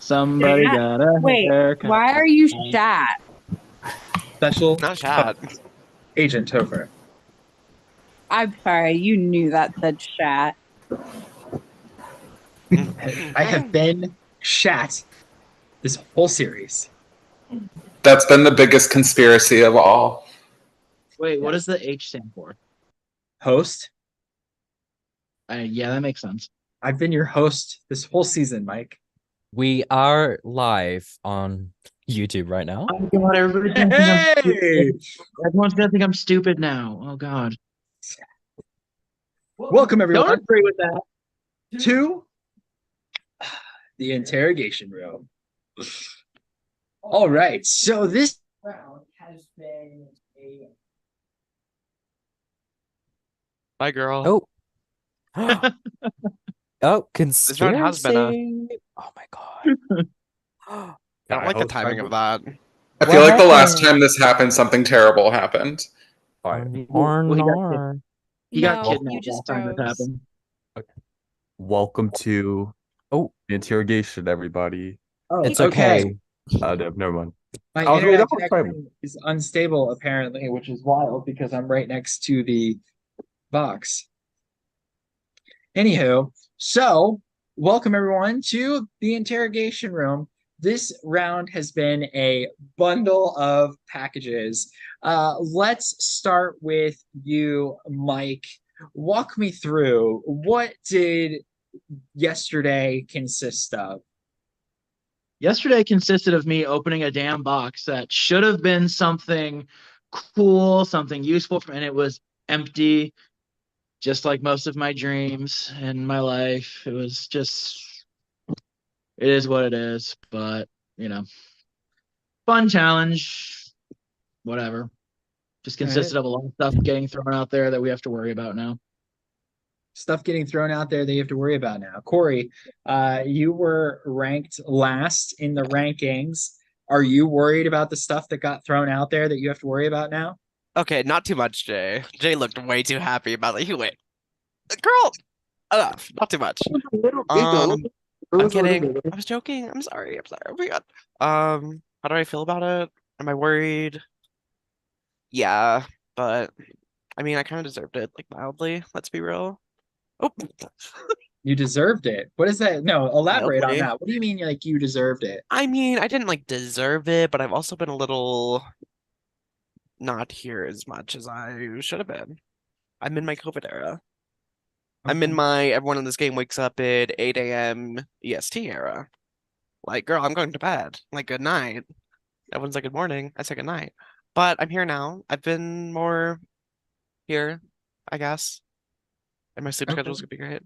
Somebody Chat? got a Wait, haircut. why are you shat? Special Not chat. Agent Topher. I'm sorry, you knew that said shat. I have been shat this whole series. That's been the biggest conspiracy of all. Wait, what Yes. does the H stand for? Host. Yeah, that makes sense. I've been your host this whole season, Mike. We are live on YouTube right now. Oh god, everybody's gonna think I'm Hey! stupid. Everyone's gonna think I'm stupid now. Oh god. Welcome, everyone, Don't agree with that. to the interrogation room. All right, so this round has been a Bye, girl. Oh. Oh, This round has been a- conspiracy. Oh my god. I don't like the timing of that. I What feel like the last happened? time this happened, something terrible happened. Or Well, he got nor. He got No, kidnapped you just last time this froze. happened. Welcome to Oh, the interrogation, everybody. oh, it's okay. Never mind. My I was really internet that was connection is unstable apparently, which is wild because I'm right next to the box. Anywho, so welcome everyone to the interrogation room. This round has been a bundle of packages. Let's start with you, Mike. Walk me through, what did yesterday consist of? Yesterday consisted of me opening a damn box that should have been something cool, something useful, and it was empty, just like most of my dreams in my life. It was just, it is what it is, but, fun challenge, whatever. Just consisted of a lot of stuff getting thrown out there that we have to worry about now. Stuff getting thrown out there that you have to worry about now. Corey, you were ranked last in the rankings. Are you worried about the stuff that got thrown out there that you have to worry about now? Okay, not too much, Jay. Jay looked way too happy about it. He went, girl, enough, not too much. I'm kidding. I was joking. I'm sorry. Oh my God. How do I feel about it? Am I worried? Yeah, but I mean, I kind of deserved it, like mildly. Let's be real. Oh, You deserved it. What is that? No, elaborate on Mildly. that. What do you mean like you deserved it? I mean, I didn't like deserve it, but I've also been a little not here as much as I should have been. I'm in my COVID era. I'm in my everyone in this game wakes up at 8 a.m. EST era. Like, girl, I'm going to bed. Like, good night. Everyone's like, good morning. I say good night. But I'm here now. I've been more here, I guess. And my sleep Okay. schedule's gonna be great.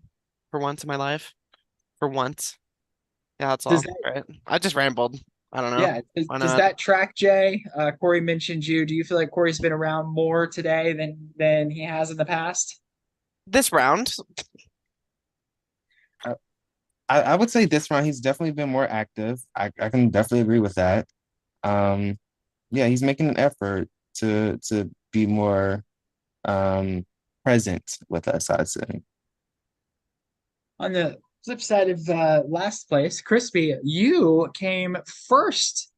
For once in my life. For once. Yeah, that's Does all, right? I just rambled. I don't know. Yeah, Why does not? that track, Jay? Corey mentioned you. Do you feel like Corey's been around more today than he has in the past? This round, I would say this round he's definitely been more active. I can definitely agree with that. Yeah, he's making an effort to be more present with us, I'd say. On the flip side of last place, Crispy, you came first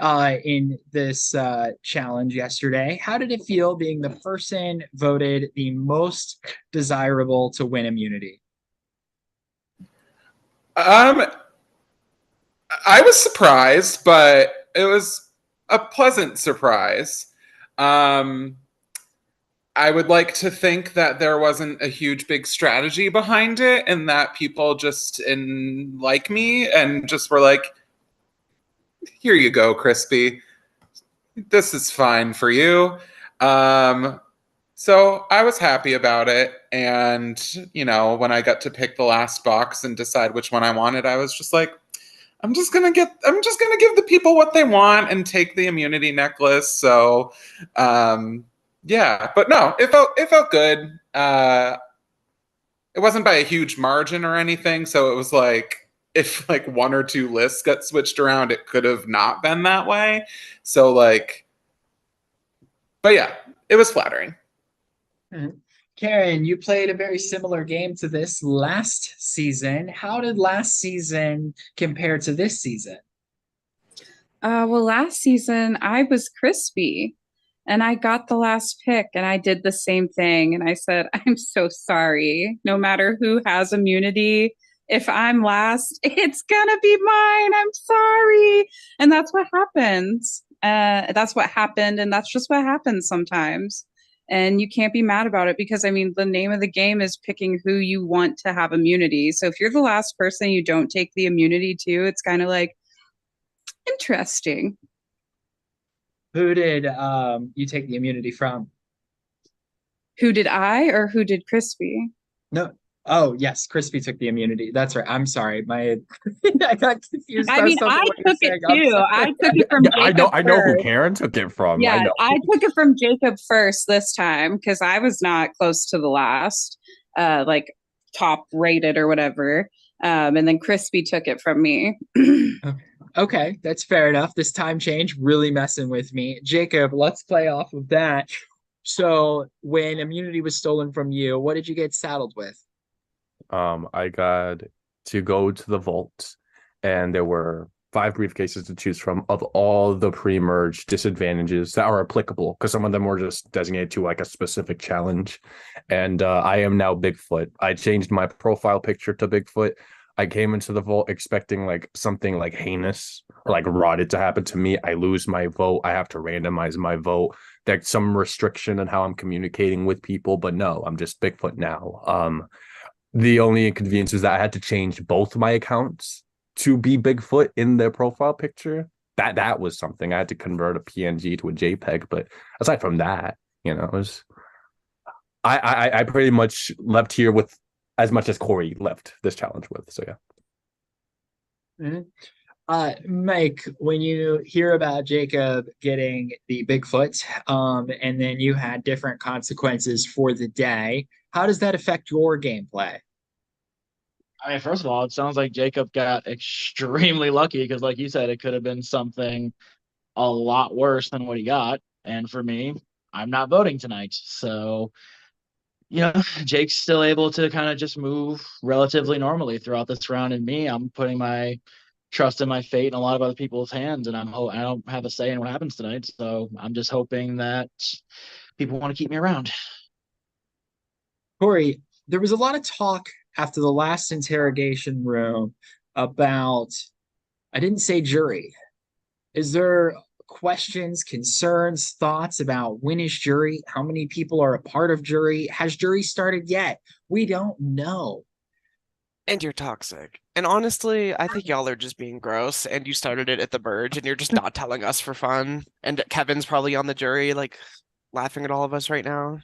in this challenge yesterday. How did it feel being the person voted the most desirable to win immunity? I was surprised, but it was a pleasant surprise. I would like to think that there wasn't a huge big strategy behind it and that people just like me and just were like, here you go, Crispy. This is fine for you. So I was happy about it. And, when I got to pick the last box and decide which one I wanted, I was just like, I'm just gonna give the people what they want and take the immunity necklace. So yeah, but no, it felt good. It wasn't by a huge margin or anything, so it was like if like one or two lists got switched around, it could have not been that way. So like, but yeah, it was flattering. Karen, you played a very similar game to this last season. How did last season compare to this season? Well, last season I was crispy and I got the last pick and I did the same thing. And I said, I'm so sorry. No matter who has immunity, if I'm last, it's gonna be mine. I'm sorry. And that's what happens. That's what happened. And that's just what happens sometimes. And you can't be mad about it because, I mean, the name of the game is picking who you want to have immunity. So if you're the last person you don't take the immunity to, it's kind of like, interesting. Who did you take the immunity from? Who did I or who did Crispy? No. Oh, yes, Crispy took the immunity. That's right. I'm sorry. My I got confused I mean, based on I what you're took it saying. I'm too. I sorry. took it from Yeah, Jacob I know who first. Karen took it from. I Yeah, know. I took it from Jacob first this time because I was not close to the last, like top rated or whatever. And then Crispy took it from me. Okay, that's fair enough. This time change really messing with me. Jacob, let's play off of that. So, when immunity was stolen from you, what did you get saddled with? I got to go to the vault, and there were 5 briefcases to choose from of all the pre-merge disadvantages that are applicable, because some of them were just designated to like a specific challenge. And I am now Bigfoot. I changed my profile picture to Bigfoot. I came into the vault expecting like something like heinous or like rotted to happen to me. I lose my vote. I have to randomize my vote. There's some restriction on how I'm communicating with people, but no, I'm just Bigfoot now. The only inconvenience is that I had to change both my accounts to be Bigfoot in their profile picture. That was something. I had to convert a PNG to a JPEG, but aside from that, it was I pretty much left here with as much as Corey left this challenge with. So yeah. Mhm. Mike, when you hear about Jacob getting the Bigfoot, and then you had different consequences for the day, how does that affect your gameplay? I mean, first of all, it sounds like Jacob got extremely lucky because, like you said, it could have been something a lot worse than what he got. And for me, I'm not voting tonight. So, Jake's still able to kind of just move relatively normally throughout this round. And me, I'm putting my trust in my fate in a lot of other people's hands. And I don't have a say in what happens tonight. So I'm just hoping that people want to keep me around. Corey, there was a lot of talk after the last interrogation room about, I didn't say jury. Is there questions, concerns, thoughts about when is jury? How many people are a part of jury? Has jury started yet? We don't know. And you're toxic. And honestly, I think y'all are just being gross, and you started it at the merge, and you're just not telling us for fun. And Kevin's probably on the jury, like laughing at all of us right now.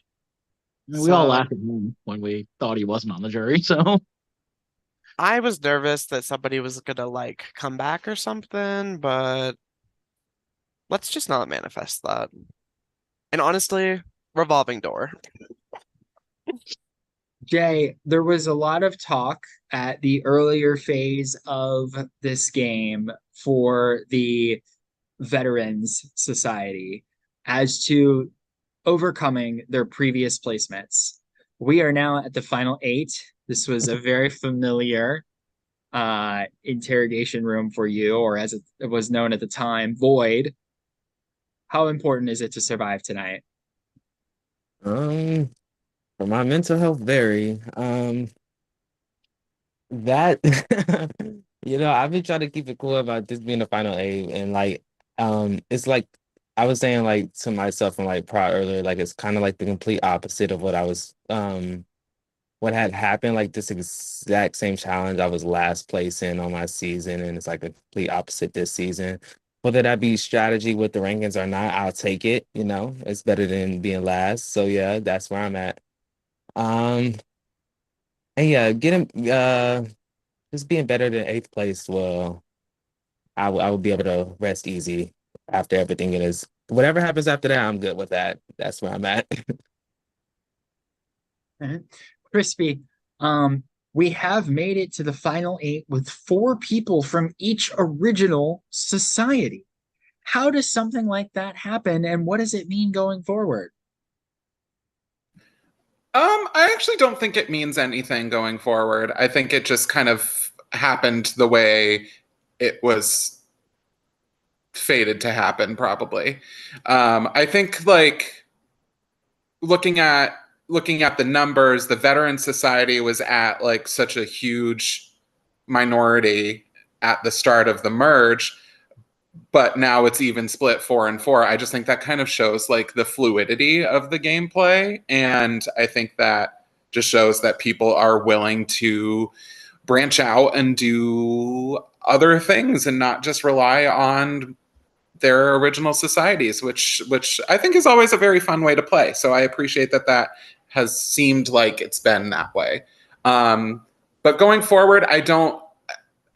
I mean, we all So laughed at him when we thought he wasn't on the jury. So I was nervous that somebody was gonna like come back or something, but let's just not manifest that. And honestly, revolving door. Jay, there was a lot of talk at the earlier phase of this game for the Veterans Society as to overcoming their previous placements. We are now at the final eight. This was a very familiar interrogation room for you, or as it was known at the time, Void. How important is it to survive tonight? Um, for my mental health, very. That I've been trying to keep it cool about this being the final eight, and like, it's like I was saying like to myself and like prior earlier, like it's kind of like the complete opposite of what had happened. Like this exact same challenge I was last place in on my season, and it's like the complete opposite this season. Whether that be strategy with the rankings or not, I'll take it. It's better than being last. So yeah, that's where I'm at. Um, and yeah, just being better than eighth place. Well, I would be able to rest easy after everything it is. Whatever happens after that, I'm good with that. That's where I'm at. Mhm. Crispy, um, we have made it to the final eight with four people from each original society. How does something like that happen, and what does it mean going forward? I actually don't think it means anything going forward. I think it just kind of happened the way it was fated to happen, probably. I think like looking at looking at the numbers, the Veteran Society was at like such a huge minority at the start of the merge, but now it's even split 4-4. I just think that kind of shows like the fluidity of the gameplay, and I think that just shows that people are willing to branch out and do other things and not just rely on their original societies, which I think is always a very fun way to play. So I appreciate that that has seemed like it's been that way. Um, but going forward, I don't.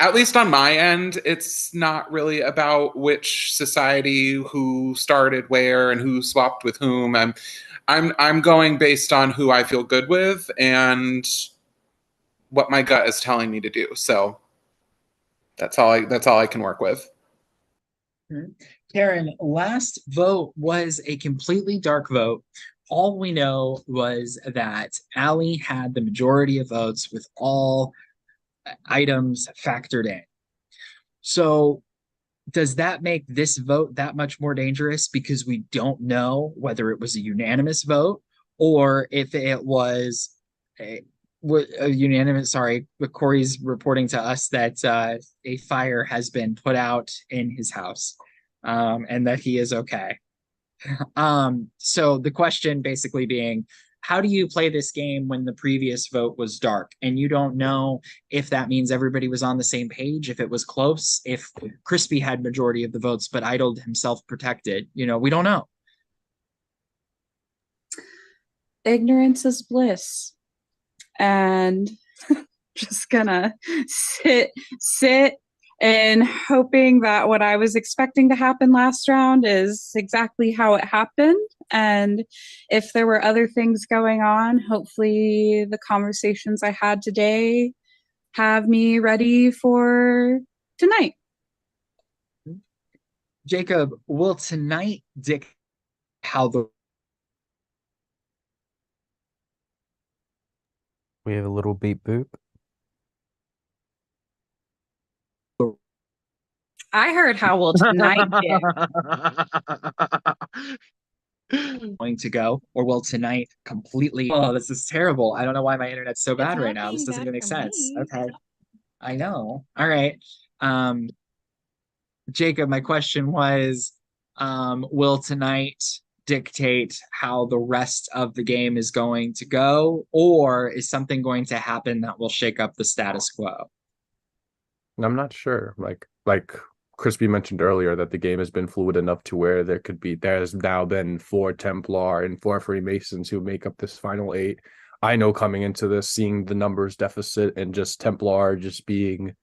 At least on my end, it's not really about which society who started where and who swapped with whom. I'm going based on who I feel good with and what my gut is telling me to do. So that's all I can work with. Mhm. Karen, last vote was a completely dark vote. All we know was that Allie had the majority of votes with all items factored in. So, does that make this vote that much more dangerous because we don't know whether it was a unanimous vote or if it was a, a unanimous? Sorry, but Corey's reporting to us that a fire has been put out in his house, and that he is okay. So the question basically being, how do you play this game when the previous vote was dark and you don't know if that means everybody was on the same page, if it was close, if Crispy had majority of the votes but idled himself protected? We don't know. Ignorance is bliss. And just gonna sit and hoping that what I was expecting to happen last round is exactly how it happened. And if there were other things going on, hopefully the conversations I had today have me ready for tonight. Jacob, will tonight dictate how the We have a little beep boop. I heard how will tonight get. going to go, or will tonight completely? Oh, this is terrible. I don't know why my internet's so bad right now. This doesn't even make sense. Okay. I know. All right. Um, Jacob, my question was, will tonight dictate how the rest of the game is going to go, or is something going to happen that will shake up the status quo? I'm not sure. Like Crispy mentioned earlier that the game has been fluid enough to where there's now been 4 Templar and 4 Freemasons who make up this final 8. I know coming into this, seeing the numbers deficit and just Templar just being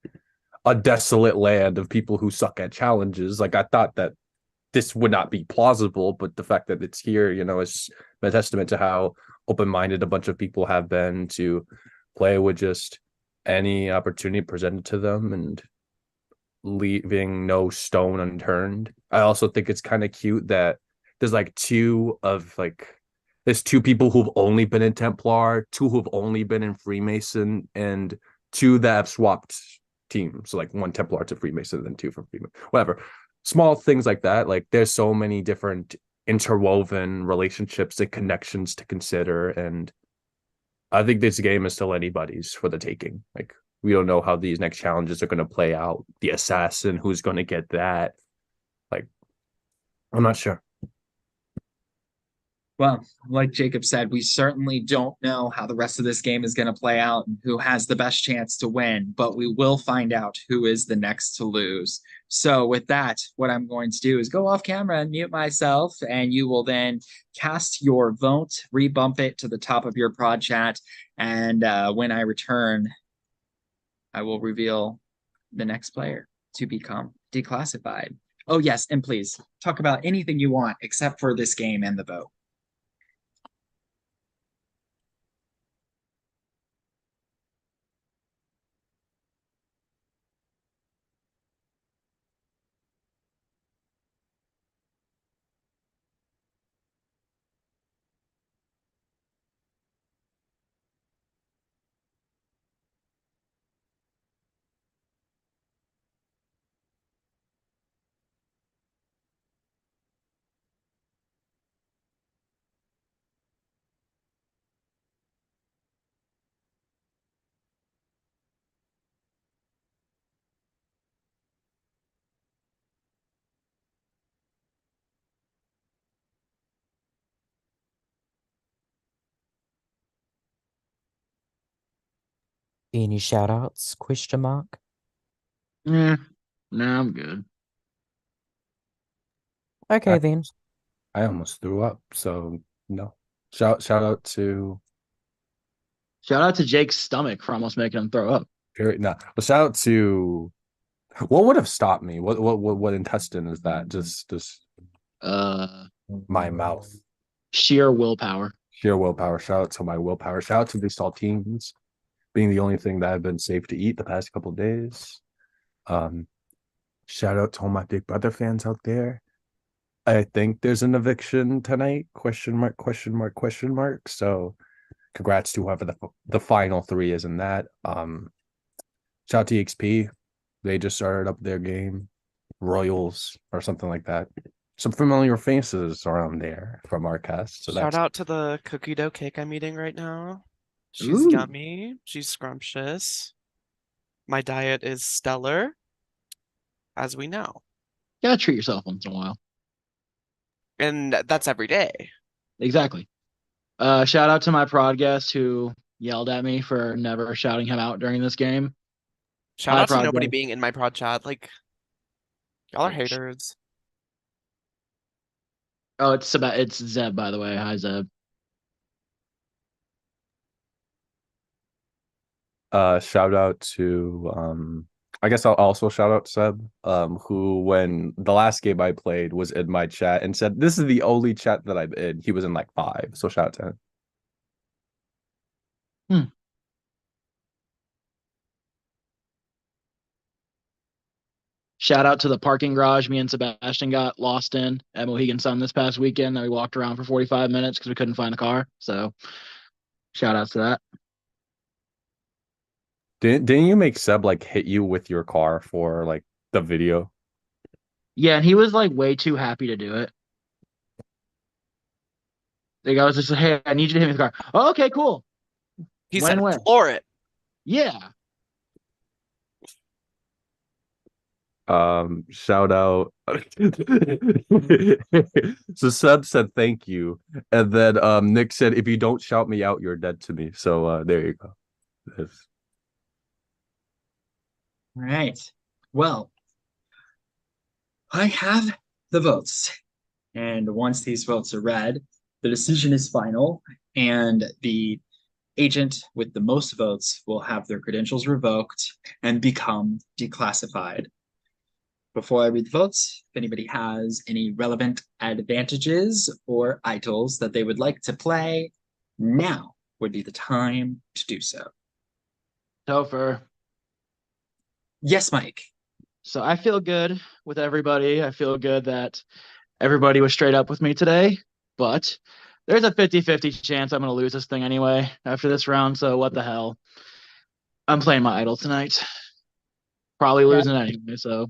a desolate land of people who suck at challenges, like I thought that this would not be plausible, but the fact that it's here, is a testament to how open-minded a bunch of people have been to play with just any opportunity presented to them and leaving no stone unturned. I also think it's kind of cute that there's like there's 2 people who've only been in Templar, 2 who've only been in Freemason, and 2 that have swapped teams. So like 1 Templar to Freemason, and then 2 from Freemason. Whatever. Small things like that. Like there's so many different interwoven relationships and connections to consider. And I think this game is still anybody's for the taking. Like we don't know how these next challenges are going to play out. The assassin, who's going to get that? Like, I'm not sure. Well, like Jacob said, we certainly don't know how the rest of this game is going to play out and who has the best chance to win, but we will find out who is the next to lose. So, with that, what I'm going to do is go off camera and mute myself, and you will then cast your vote, rebump it to the top of your prod chat, and when I return, I will reveal the next player to become declassified. Oh, yes, and please talk about anything you want except for this game and the vote. Any shout outs? Question mark. Yeah, no, I'm good. Okay I, then. I almost threw up, so no. Shout out to Shout out to Jake's stomach for almost making him throw up. period. No, but shout out to what would have stopped me? What intestine is that? Just Uh, my mouth. Sheer willpower. Sheer willpower. Shout out to my willpower. Shout out to these saltines being the only thing that have been safe to eat the past couple of days. Um, shout out to all my Big Brother fans out there. I think there's an eviction tonight. Question mark, question mark, question mark. So congrats to whoever the final three is in that. Shout out to EXP. They just started up their game. Royals or something like that. Some familiar faces around there from our cast. So Shout that's out to the cookie dough cake I'm eating right now. She's Ooh. yummy. She's scrumptious. My diet is stellar, as we know. Gotta treat yourself once in a while. And that's every day. Exactly. Shout out to my prod guest who yelled at me for never shouting him out during this game. Shout Hi, out to prod nobody guest. being in my prod chat. Like, y'all are haters. Oh, it's Zeb, by the way. Hi, Zeb. shout out to I guess I'll also shout out Seb, who when the last game I played was in my chat and said this is the only chat that I'm in. He was in like 5, so shout out to him. Shout out to the parking garage me and Sebastian got lost in at Mohegan Sun this past weekend that we walked around for 45 minutes because we couldn't find a car. So shout outs to that. Didn't you make Seb like hit you with your car for like the video? Yeah, and he was like way too happy to do it. Like I was just like, hey, I need you to hit me with the car. Oh, okay, cool. He When said, and where? floor it. Yeah. Shout out. So Seb said thank you, and then Nick said if you don't shout me out, you're dead to me. So there you go. Yes. All right. Well, I have the votes. And once these votes are read, the decision is final, and the agent with the most votes will have their credentials revoked and become declassified. Before I read the votes, if anybody has any relevant advantages or idols that they would like to play, now would be the time to do so. Topher. Yes, Mike. So I feel good with everybody. I feel good that everybody was straight up with me today, but there's a 50-50 chance I'm going to lose this thing anyway after this round. So what the hell? I'm playing my idol tonight. Probably losing anyway. So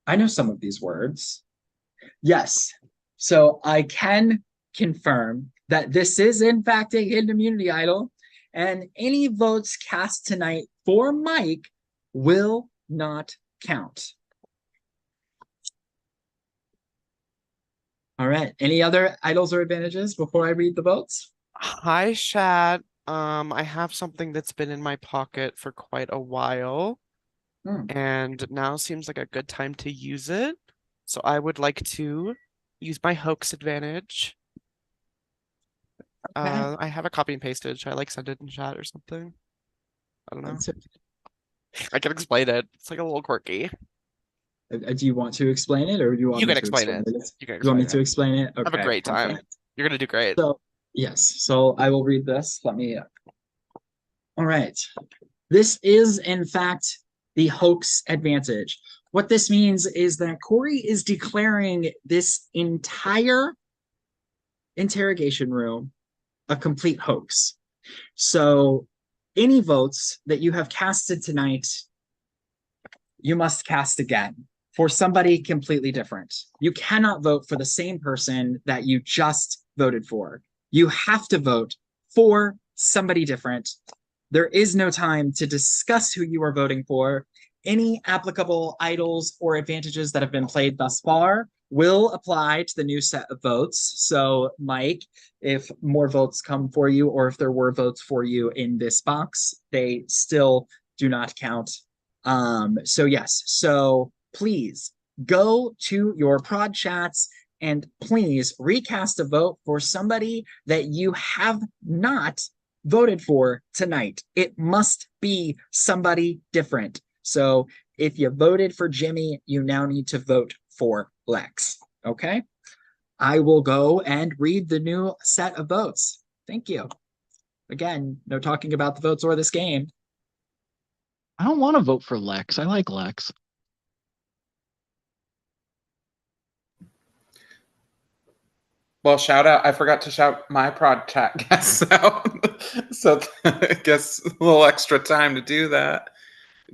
I know some of these words. Yes. So I can confirm that this is in fact a hidden immunity idol, and any votes cast tonight for Mike will not count. All right. Any other idols or advantages before I read the votes? Hi, Shad. I have something that's been in my pocket for quite a while, and now seems like a good time to use it. So I would like to use my hoax advantage. Okay. I have a copy and pasted. Should I like send it in chat or something? I don't know. I can explain it. It's like a little quirky. Do you want to explain it, or do you want You me can to explain explain it. it? You can You want me explain to it. explain it? Have a Okay. great time. Perfect. You're gonna do great. So, yes. So I will read this. Let me. All right. This is, in fact, the hoax advantage. What this means is that Corey is declaring this entire interrogation room a complete hoax. So any votes that you have casted tonight, you must cast again for somebody completely different. You cannot vote for the same person that you just voted for. You have to vote for somebody different. There is no time to discuss who you are voting for. Any applicable idols or advantages that have been played thus far will apply to the new set of votes. So, Mike, if more votes come for you, or if there were votes for you in this box, they still do not count. So yes, so please go to your prod chats and please recast a vote for somebody that you have not voted for tonight. It must be somebody different. So if you voted for Jimmy, you now need to vote for Lex. Okay. I will go and read the new set of votes. Thank you. Again, no talking about the votes or this game. I don't want to vote for Lex. I like Lex. Well, shout out. I forgot to shout my prod chat guests out. So I guess a little extra time to do that.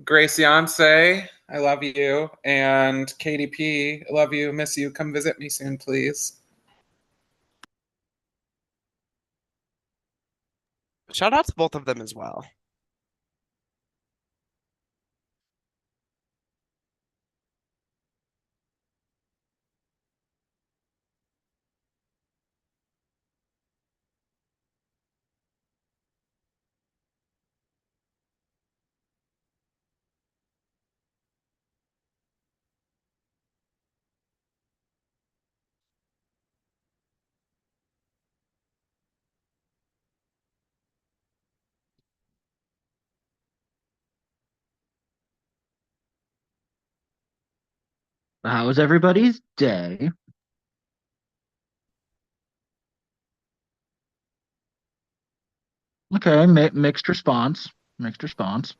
Grace Yonsei, I love you. And KDP, I love you, miss you. Come visit me soon, please. Shout out to both of them as well. How was everybody's day? Okay, mixed response. Mixed response.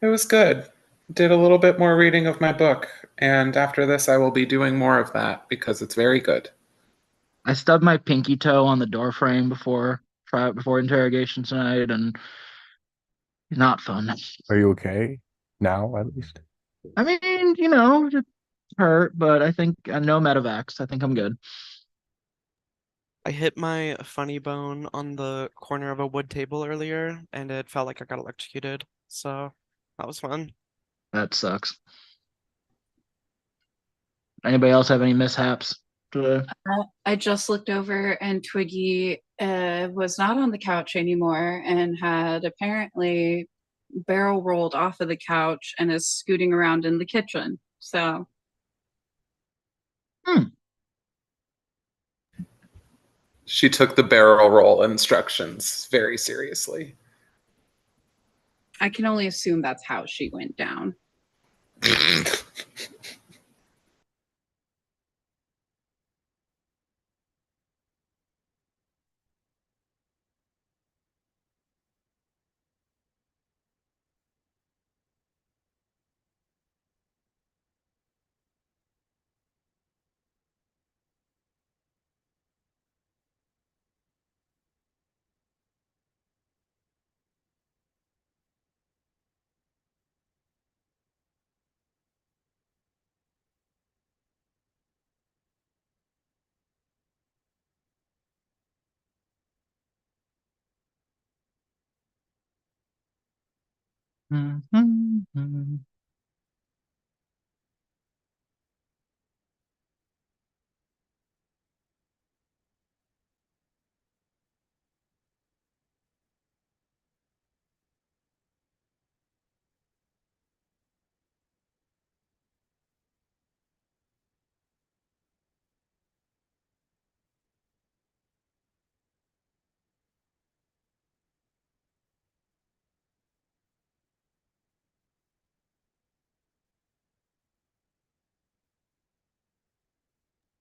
It was good. Did a little bit more reading of my book. And after this, I will be doing more of that because it's very good. I stubbed my pinky toe on the door frame before interrogation tonight, and not fun. Are you okay now, at least? I mean, it hurt, but I think no medevacs. I think I'm good. I hit my funny bone on the corner of a wood table earlier, and it felt like I got electrocuted. So that was fun. That sucks. Anybody else have any mishaps today? I just looked over and Twiggy was not on the couch anymore and had apparently barrel rolled off of the couch and is scooting around in the kitchen. So She took the barrel roll instructions very seriously. I can only assume that's how she went down. Mm-hmm.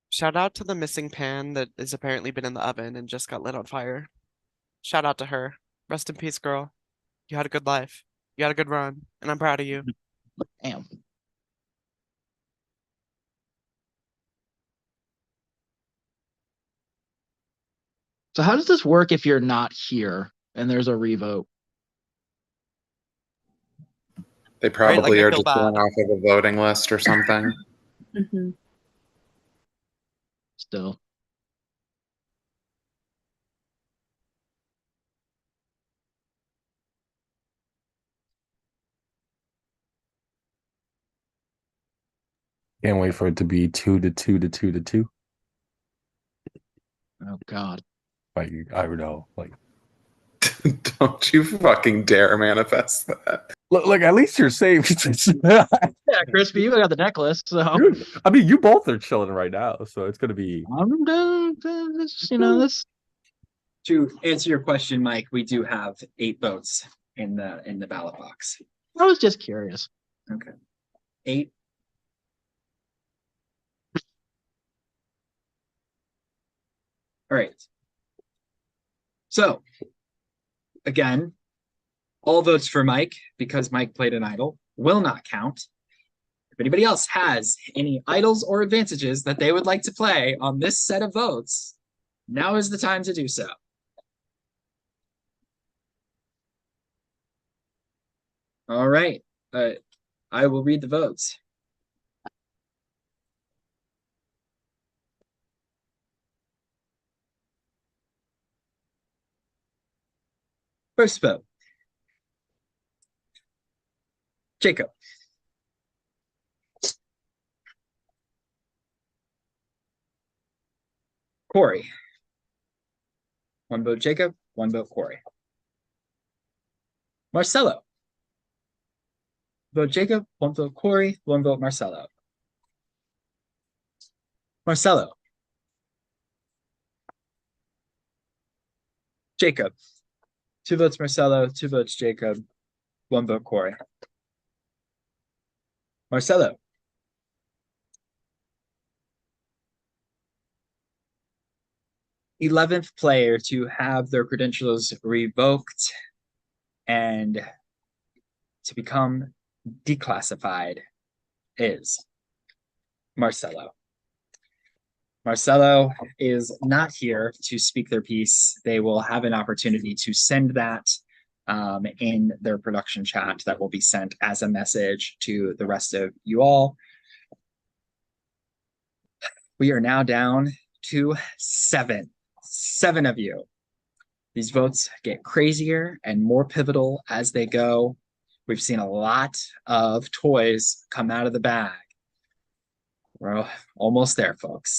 Shout out to the missing pan that has apparently been in the oven and just got lit on fire. Shout out to her. Rest in peace, girl. You had a good life. You had a good run, and I'm proud of you. Damn. So how does this work if you're not here and there's a revote? They Right? Like, probably I are feel just going bad. off of a voting list or something. Mm-hmm. Still. Can't wait for it to be 2-2-2-2-2. Oh God. Like I don't know. Like Don't you fucking dare manifest that. look, at least you're safe. Yeah, Crispy, you got the necklace, so I mean, you both are chilling right now, so it's gonna be. this. To answer your question, Mike, we do have 8 votes in the ballot box. I was just curious. Okay. 8. All right. So, again, all votes for Mike, because Mike played an idol, will not count. If anybody else has any idols or advantages that they would like to play on this set of votes, now is the time to do so. All right. I will read the votes. First vote, Jacob. Corey. 1 vote Jacob, 1 vote Corey. Marcelo. Vote Jacob, 1 vote Corey, 1 vote Marcelo. Marcelo. Jacob. 2 votes Marcelo, 2 votes Jacob, 1 vote Corey. Marcelo. th player to have their credentials revoked and to become declassified is Marcelo. Marcelo is not here to speak their piece. They will have an opportunity to send that in their production chat that will be sent as a message to the rest of you all. We are now down to 7 of you. These votes get crazier and more pivotal as they go. We've seen a lot of toys come out of the bag. We're almost there, folks.